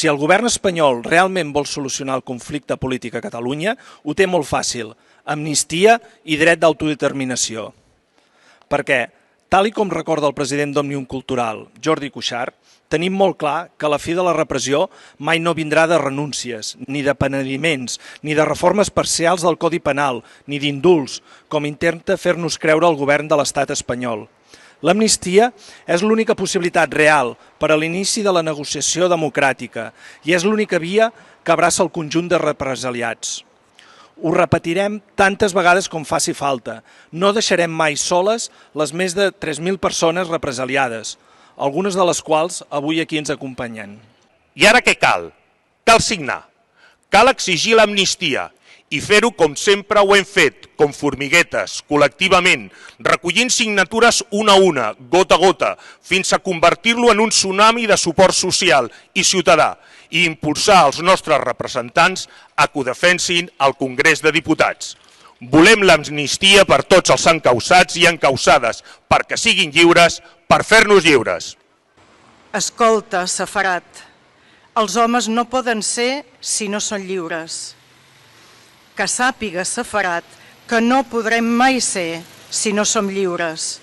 Si el govern espanyol realment vol solucionar el conflicte polític a Catalunya, ho té molt fàcil: amnistia i dret d'autodeterminació. Perquè, tal com recorda el president d'Òmnium Cultural, Jordi Cuixart, tenim molt clar que la fi de la repressió mai no vindrà de renúncies, ni de penediments, ni de reformes parcials del Codi Penal, ni d'indults, com intenta fer-nos creure el govern de l'estat espanyol. L'amnistia és l'única possibilitat real per a l'inici de la negociació democràtica i és l'única via que abraça el conjunt de represaliats. Ho repetirem tantes vegades com faci falta. No deixarem mai soles les més de 3.000 persones represaliades, algunes de les quals avui aquí ens acompanyen. I ara què cal? Cal signar. Cal exigir l'amnistia i fer-ho com sempre ho hem fet, com formiguetes, col·lectivament, recollint signatures una a una, gota a gota, fins a convertir-lo en un tsunami de suport social i ciutadà i impulsar els nostres representants a que ho defensin al Congrés de Diputats. Volem l'amnistia per tots els encausats i encausades, perquè siguin lliures, per fer-nos lliures. Escolta, Safarat, els homes no poden ser si no són lliures. Que sàpiga, Safarat, que no podrem mai ser si no som lliures.